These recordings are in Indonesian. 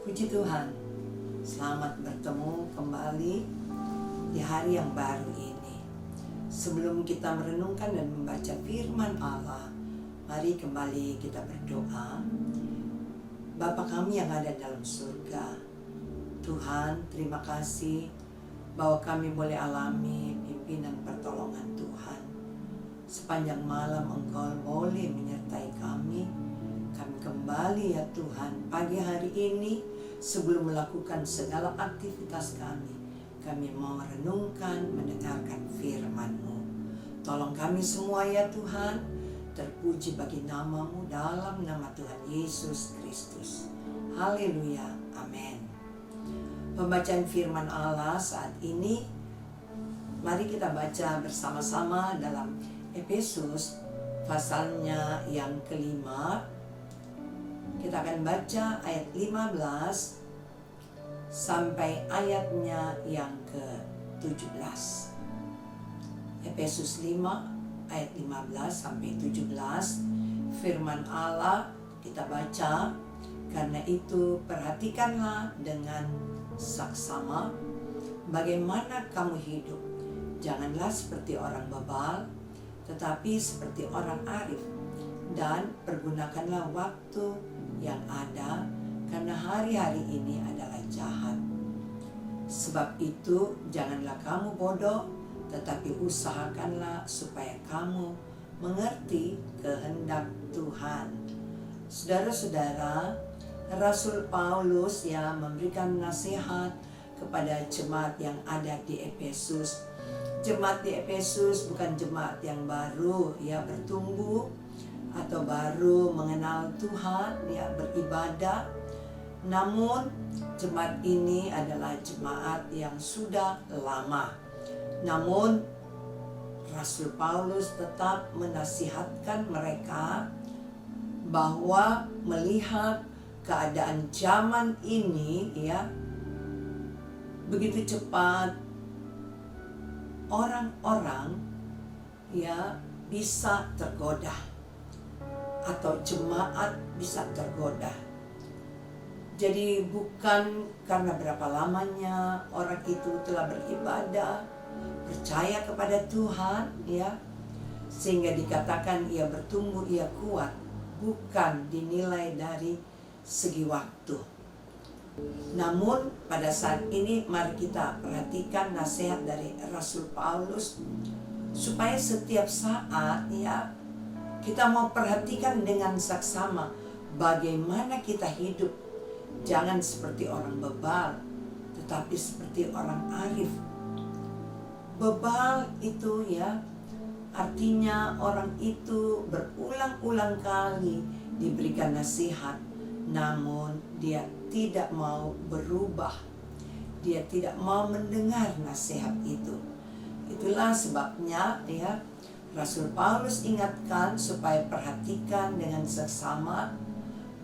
Puji Tuhan, selamat bertemu kembali di hari yang baru ini. Sebelum kita merenungkan dan membaca firman Allah, mari kembali kita berdoa. Bapa kami yang ada dalam surga, Tuhan, terima kasih bahwa kami boleh alami pimpinan pertolongan Tuhan. Sepanjang malam Engkau boleh menyertai kami. Kami kembali ya Tuhan, pagi hari ini sebelum melakukan segala aktivitas kami mau merenungkan, mendengarkan firman-Mu. Tolong kami semua ya Tuhan, terpuji bagi nama-Mu dalam nama Tuhan Yesus Kristus. Haleluya, amin. Pembacaan firman Allah saat ini, mari kita baca bersama-sama dalam Efesus pasalnya yang kelima. Kita akan baca ayat 15 sampai ayatnya yang ke-17. Efesus 5 ayat 15 sampai 17. Firman Allah kita baca. Karena itu perhatikanlah dengan saksama bagaimana kamu hidup. Janganlah seperti orang bebal, tetapi seperti orang arif. Dan pergunakanlah waktu yang ada, karena hari-hari ini adalah jahat. Sebab itu janganlah kamu bodoh, tetapi usahakanlah supaya kamu mengerti kehendak Tuhan. Saudara-saudara, Rasul Paulus ya memberikan nasihat kepada jemaat yang ada di Efesus. Jemaat di Efesus bukan jemaat yang baru ya bertumbuh atau baru mengenal Tuhan ya beribadah. Namun jemaat ini adalah jemaat yang sudah lama. Namun Rasul Paulus tetap menasihatkan mereka bahwa melihat keadaan zaman ini ya begitu cepat orang-orang ya bisa tergoda atau jemaat bisa tergoda. Jadi bukan karena berapa lamanya orang itu telah beribadah, percaya kepada Tuhan ya, sehingga dikatakan ia bertumbuh, ia kuat, bukan dinilai dari segi waktu. Namun pada saat ini mari kita perhatikan nasihat dari Rasul Paulus supaya setiap saat ya kita mau perhatikan dengan saksama bagaimana kita hidup. Jangan seperti orang bebal, tetapi seperti orang arif. Bebal itu ya artinya orang itu berulang-ulang kali diberikan nasihat, namun dia tidak mau berubah. Dia tidak mau mendengar nasihat itu. Itulah sebabnya ya Rasul Paulus ingatkan supaya perhatikan dengan seksama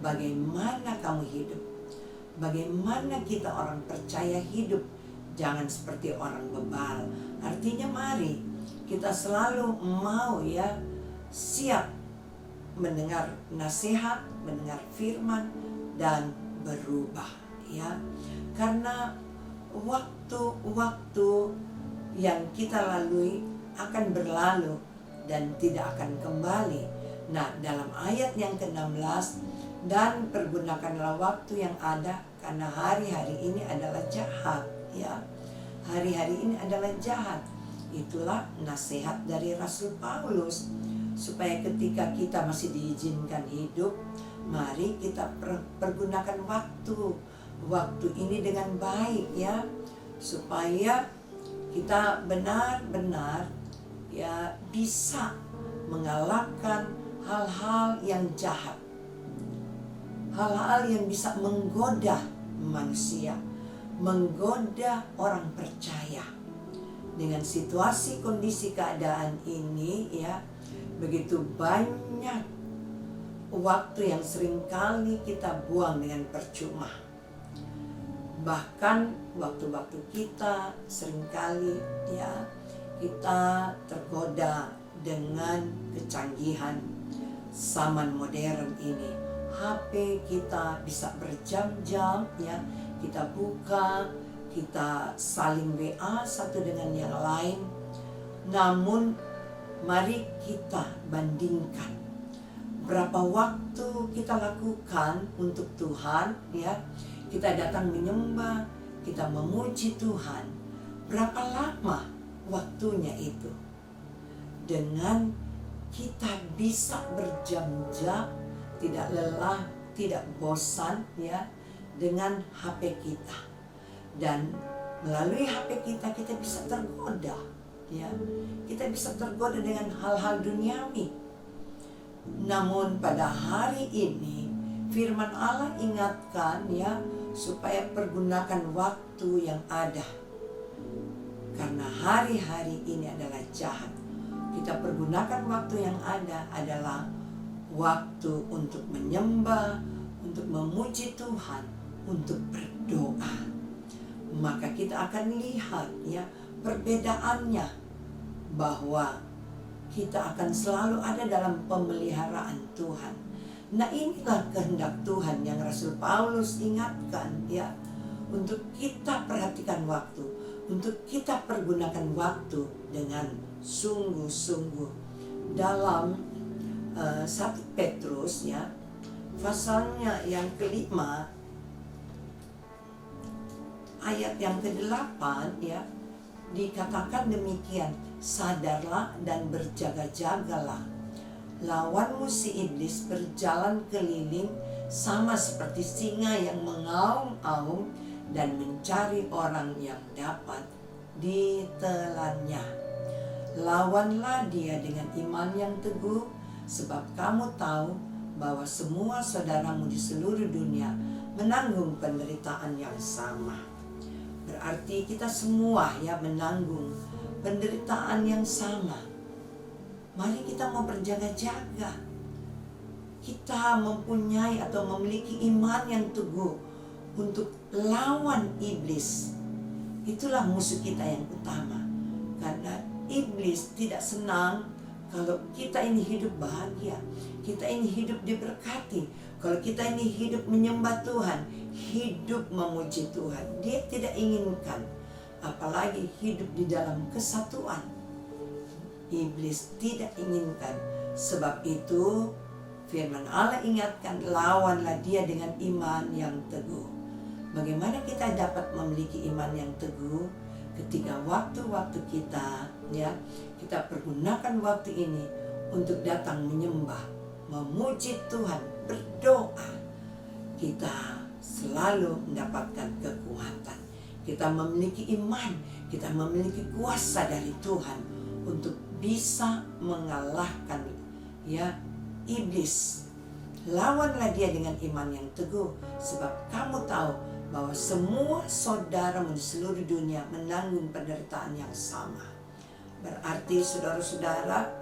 bagaimana kamu hidup. Bagaimana kita orang percaya hidup. Jangan seperti orang bebal. Artinya mari kita selalu mau ya siap mendengar nasihat, mendengar firman dan berubah ya. Karena waktu-waktu yang kita lalui akan berlalu dan tidak akan kembali. Nah, dalam ayat yang ke-16, dan pergunakanlah waktu yang ada karena hari-hari ini adalah jahat ya. Hari-hari ini adalah jahat. Itulah nasihat dari Rasul Paulus supaya ketika kita masih diizinkan hidup, mari kita pergunakan waktu ini dengan baik ya, supaya kita benar-benar ya bisa mengalahkan hal-hal yang jahat, hal-hal yang bisa menggoda manusia, menggoda orang percaya. Dengan situasi kondisi keadaan ini ya, begitu banyak waktu yang seringkali kita buang dengan percuma. Bahkan waktu-waktu kita seringkali ya kita tergoda dengan kecanggihan zaman modern ini. HP kita bisa berjam-jam ya, kita buka, kita saling WA satu dengan yang lain. Namun mari kita bandingkan berapa waktu kita lakukan untuk Tuhan ya. Kita datang menyembah, kita memuji Tuhan. Berapa lama waktunya itu? Dengan kita bisa berjam-jam, tidak lelah, tidak bosan ya, dengan HP kita. Dan melalui HP kita bisa tergoda ya. Kita bisa tergoda dengan hal-hal duniawi. Namun pada hari ini firman Allah ingatkan ya, supaya pergunakan waktu yang ada. Karena hari-hari ini adalah jahat. Kita pergunakan waktu yang ada adalah waktu untuk menyembah, untuk memuji Tuhan, untuk berdoa. Maka kita akan lihat ya perbedaannya, bahwa kita akan selalu ada dalam pemeliharaan Tuhan. Nah, inilah kehendak Tuhan yang Rasul Paulus ingatkan ya, untuk kita perhatikan waktu, untuk kita pergunakan waktu dengan sungguh-sungguh. Dalam 1 Petrus ya, pasalnya yang kelima, ayat yang ke-8 ya, dikatakan demikian, sadarlah dan berjaga-jagalah. Lawanmu si iblis berjalan keliling sama seperti singa yang mengaum-aum dan mencari orang yang dapat ditelannya. Lawanlah dia dengan iman yang teguh, sebab kamu tahu bahwa semua saudaramu di seluruh dunia menanggung penderitaan yang sama. Berarti kita semua ya menanggung penderitaan yang sama. Mari kita mau berjaga-jaga. Kita mempunyai atau memiliki iman yang teguh untuk lawan iblis. Itulah musuh kita yang utama. Karena iblis tidak senang kalau kita ini hidup bahagia, kita ini hidup diberkati. Kalau kita ini hidup menyembah Tuhan, hidup memuji Tuhan, dia tidak inginkan. Apalagi hidup di dalam kesatuan. Iblis tidak inginkan. Sebab itu firman Allah ingatkan, lawanlah dia dengan iman yang teguh. Bagaimana kita dapat memiliki iman yang teguh? Ketika waktu-waktu kita ya, kita pergunakan waktu ini untuk datang menyembah, memuji Tuhan, berdoa. Kita selalu mendapatkan kekuatan. Kita memiliki iman, kita memiliki kuasa dari Tuhan untuk bisa mengalahkan ya iblis. Lawanlah dia dengan iman yang teguh, sebab kamu tahu bahwa semua saudaramu di seluruh dunia menanggung penderitaan yang sama. Berarti saudara-saudara,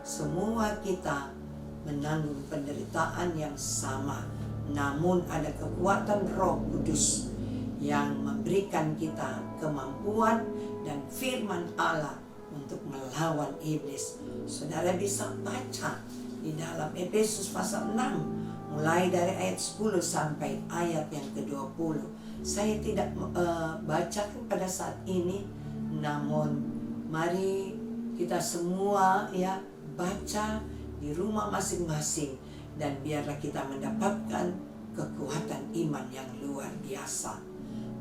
semua kita menanggung penderitaan yang sama. Namun ada kekuatan Roh Kudus yang memberikan kita kemampuan dan firman Allah untuk melawan iblis. Saudara bisa baca di dalam Efesus pasal 6 mulai dari ayat 10 sampai ayat yang ke-20. Saya tidak bacakan pada saat ini, namun mari kita semua ya baca di rumah masing-masing, dan biarlah kita mendapatkan kekuatan iman yang luar biasa.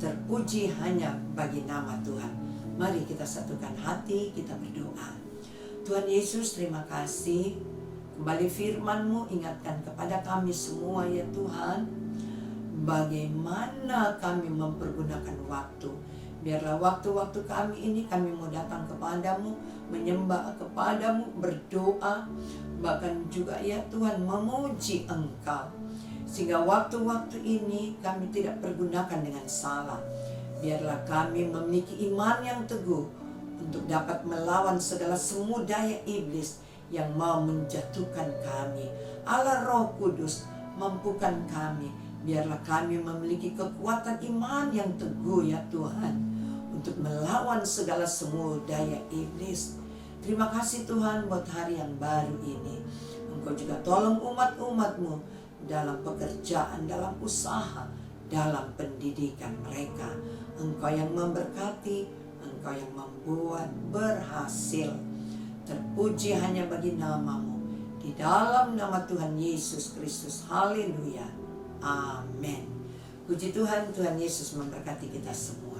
Terpuji hanya bagi nama Tuhan. Mari kita satukan hati, kita berdoa. Tuhan Yesus, terima kasih. Kembali firman-Mu ingatkan kepada kami semua ya Tuhan, bagaimana kami mempergunakan waktu. Biarlah waktu-waktu kami ini kami mau datang kepadamu, menyembah kepadamu, berdoa, bahkan juga ya Tuhan memuji Engkau. Sehingga waktu-waktu ini kami tidak pergunakan dengan salah. Biarlah kami memiliki iman yang teguh untuk dapat melawan segala semu daya iblis yang mau menjatuhkan kami. Allah Roh Kudus, mampukan kami. Biarlah kami memiliki kekuatan iman yang teguh ya Tuhan, untuk melawan segala semu daya iblis. Terima kasih Tuhan buat hari yang baru ini. Engkau juga tolong umat-umat-Mu dalam pekerjaan, dalam usaha, dalam pendidikan mereka. Engkau yang memberkati, Engkau yang membuat berhasil. Terpuji hanya bagi nama-Mu. Di dalam nama Tuhan Yesus Kristus. Haleluya. Amin. Puji Tuhan, Tuhan Yesus memberkati kita semua.